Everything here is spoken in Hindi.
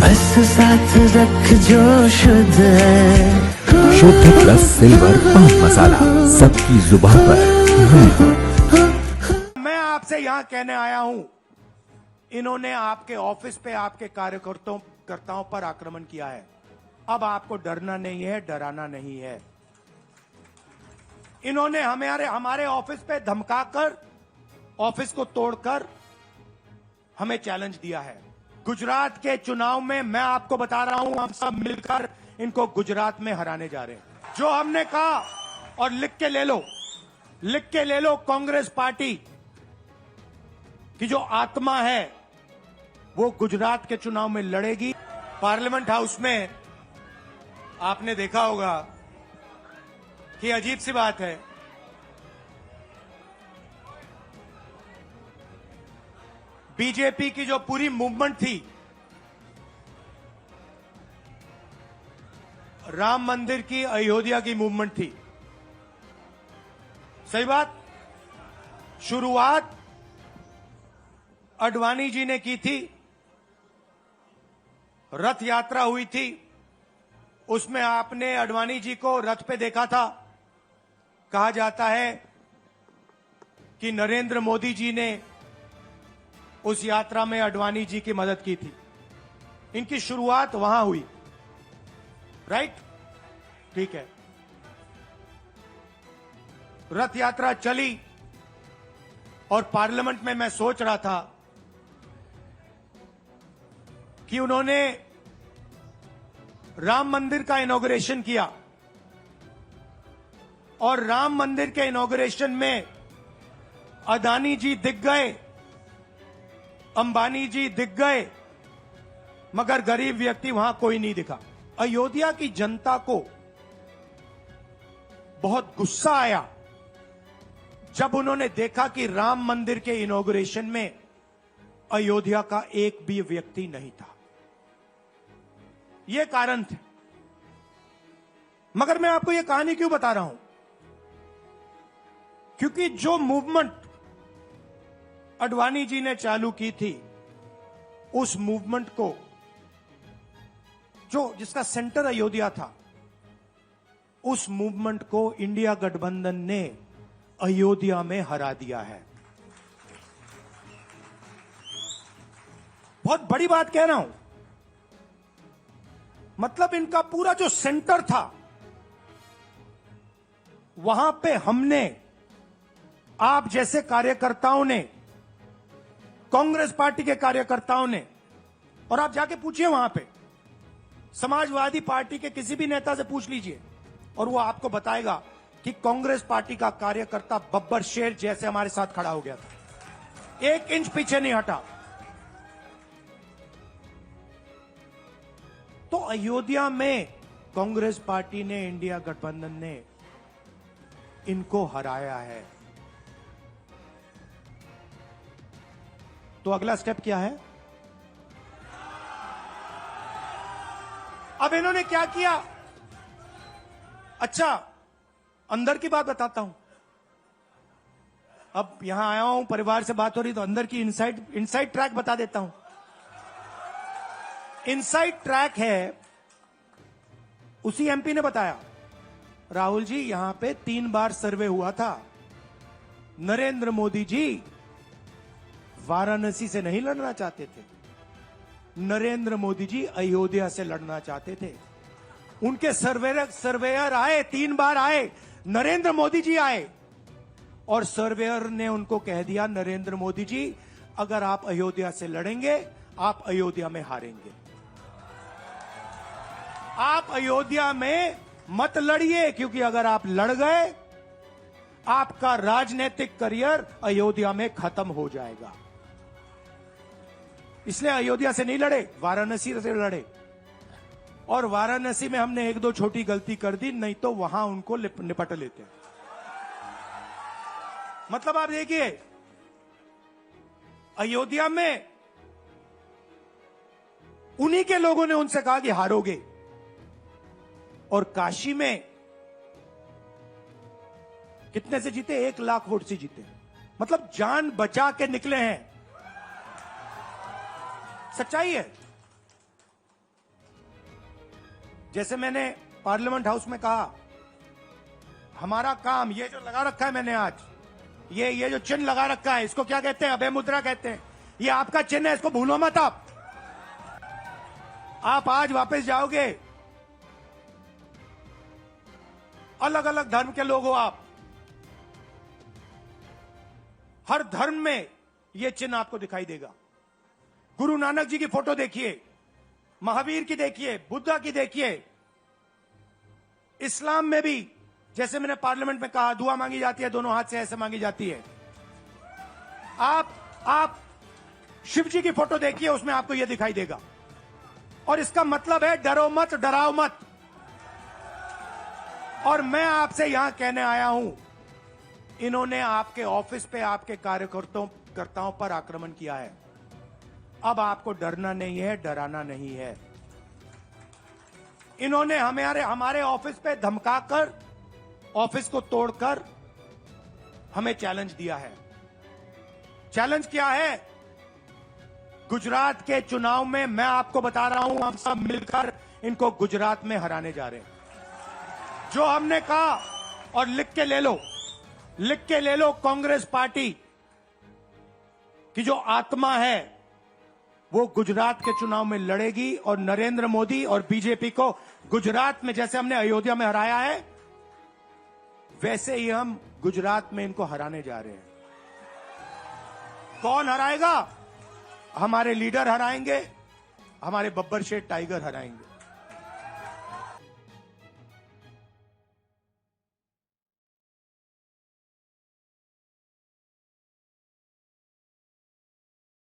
बस साथ रख जो शुद्ध है। शुद्ध प्लस सिल्वर पान मसाला, सबकी जुबान पर महक। मैं आपसे यहां कहने आया हूं, इन्होंने आपके ऑफिस पे आपके कार्यकर्ताओं पर आक्रमण किया है। अब आपको डरना नहीं है, डराना नहीं है। इन्होंने हमारे ऑफिस पे धमकाकर, ऑफिस को तोड़कर हमें चैलेंज दिया है। गुजरात के चुनाव में मैं आपको बता रहा हूं, हम सब मिलकर इनको गुजरात में हराने जा रहे हैं। जो हमने कहा, और लिख के ले लो, कांग्रेस पार्टी की जो आत्मा है वो गुजरात के चुनाव में लड़ेगी। पार्लियामेंट हाउस में आपने देखा होगा कि अजीब सी बात है, बीजेपी की जो पूरी मूवमेंट थी, राम मंदिर की, अयोध्या की मूवमेंट थी। सही बात, शुरुआत अडवाणी जी ने की थी, रथ यात्रा हुई थी, उसमें आपने अडवाणी जी को रथ पे देखा था। कहा जाता है कि नरेंद्र मोदी जी ने उस यात्रा में अडवाणी जी की मदद की थी। इनकी शुरुआत वहां हुई, राइट? ठीक है। रथ यात्रा चली और पार्लियामेंट में मैं सोच रहा था कि उन्होंने राम मंदिर का इनॉग्रेशन किया, और राम मंदिर के इनॉग्रेशन में अदानी जी दिख गए, अंबानी जी दिख गए, मगर गरीब व्यक्ति वहां कोई नहीं दिखा। अयोध्या की जनता को बहुत गुस्सा आया जब उन्होंने देखा कि राम मंदिर के इनॉग्रेशन में अयोध्या का एक भी व्यक्ति नहीं था। यह कारण थे। मगर मैं आपको यह कहानी क्यों बता रहा हूं? क्योंकि जो मूवमेंट अडवाणी जी ने चालू की थी, उस मूवमेंट को, जिसका सेंटर अयोध्या था, उस मूवमेंट को इंडिया गठबंधन ने अयोध्या में हरा दिया है। बहुत बड़ी बात कह रहा हूं। मतलब इनका पूरा जो सेंटर था, वहां पे हमने, आप जैसे कार्यकर्ताओं ने, कांग्रेस पार्टी के कार्यकर्ताओं ने, और आप जाके पूछिए वहां पे, समाजवादी पार्टी के किसी भी नेता से पूछ लीजिए, और वो आपको बताएगा कि कांग्रेस पार्टी का कार्यकर्ता बब्बर शेर जैसे हमारे साथ खड़ा हो गया था, 1 इंच पीछे नहीं हटा। तो अयोध्या में कांग्रेस पार्टी ने, इंडिया गठबंधन ने इनको हराया है। तो अगला स्टेप क्या है? अब इन्होंने क्या किया? अच्छा, अंदर की बात बताता हूं। अब यहां आया हूं, परिवार से बात हो रही, तो अंदर की इनसाइड ट्रैक बता देता हूं। इनसाइड ट्रैक है, उसी एमपी ने बताया, राहुल जी यहां पे 3 बार सर्वे हुआ था। नरेंद्र मोदी जी वाराणसी से नहीं लड़ना चाहते थे, नरेंद्र मोदी जी अयोध्या से लड़ना चाहते थे। उनके सर्वेयर आए, 3 बार आए, नरेंद्र मोदी जी आए, और सर्वेयर ने उनको कह दिया, नरेंद्र मोदी जी अगर आप अयोध्या से लड़ेंगे, आप अयोध्या में हारेंगे। आप अयोध्या में मत लड़िए, क्योंकि अगर आप लड़ गए, आपका राजनीतिक करियर अयोध्या में खत्म हो जाएगा। इसलिए अयोध्या से नहीं लड़े, वाराणसी से लड़े। और वाराणसी में हमने 1-2 छोटी गलती कर दी, नहीं तो वहां उनको निपट लेते। मतलब आप देखिए, अयोध्या में उन्हीं के लोगों ने उनसे कहा कि हारोगे, और काशी में कितने से जीते? 1 लाख वोट से जीते। मतलब जान बचा के निकले हैं। सच्चाई है। जैसे मैंने पार्लियामेंट हाउस में कहा, हमारा काम ये जो लगा रखा है मैंने आज, ये जो चिन्ह लगा रखा है, इसको क्या कहते हैं? अभय मुद्रा कहते हैं। ये आपका चिन्ह है, इसको भूलो मत आप आज वापस जाओगे, अलग अलग धर्म के लोग हो आप, हर धर्म में यह चिन्ह आपको दिखाई देगा। गुरु नानक जी की फोटो देखिए, महावीर की देखिए, बुद्धा की देखिए। इस्लाम में भी जैसे मैंने पार्लियामेंट में कहा, दुआ मांगी जाती है, दोनों हाथ से ऐसे मांगी जाती है। आप शिव जी की फोटो देखिए, उसमें आपको यह दिखाई देगा। और इसका मतलब है डरो मत, डराओ मत। और मैं आपसे यहां कहने आया हूं, इन्होंने आपके ऑफिस पे आपके कार्यकर्ताओं पर आक्रमण किया है। अब आपको डरना नहीं है, डराना नहीं है। इन्होंने हमारे ऑफिस पे धमकाकर, ऑफिस को तोड़कर हमें चैलेंज दिया है। चैलेंज क्या है? गुजरात के चुनाव में मैं आपको बता रहा हूं, हम सब मिलकर इनको गुजरात में हराने जा रहे हैं। जो हमने कहा, और लिख के ले लो, कांग्रेस पार्टी की जो आत्मा है वो गुजरात के चुनाव में लड़ेगी और नरेंद्र मोदी और बीजेपी को गुजरात में, जैसे हमने अयोध्या में हराया है, वैसे ही हम गुजरात में इनको हराने जा रहे हैं। कौन हराएगा? हमारे लीडर हराएंगे, हमारे बब्बर शेठ टाइगर हराएंगे।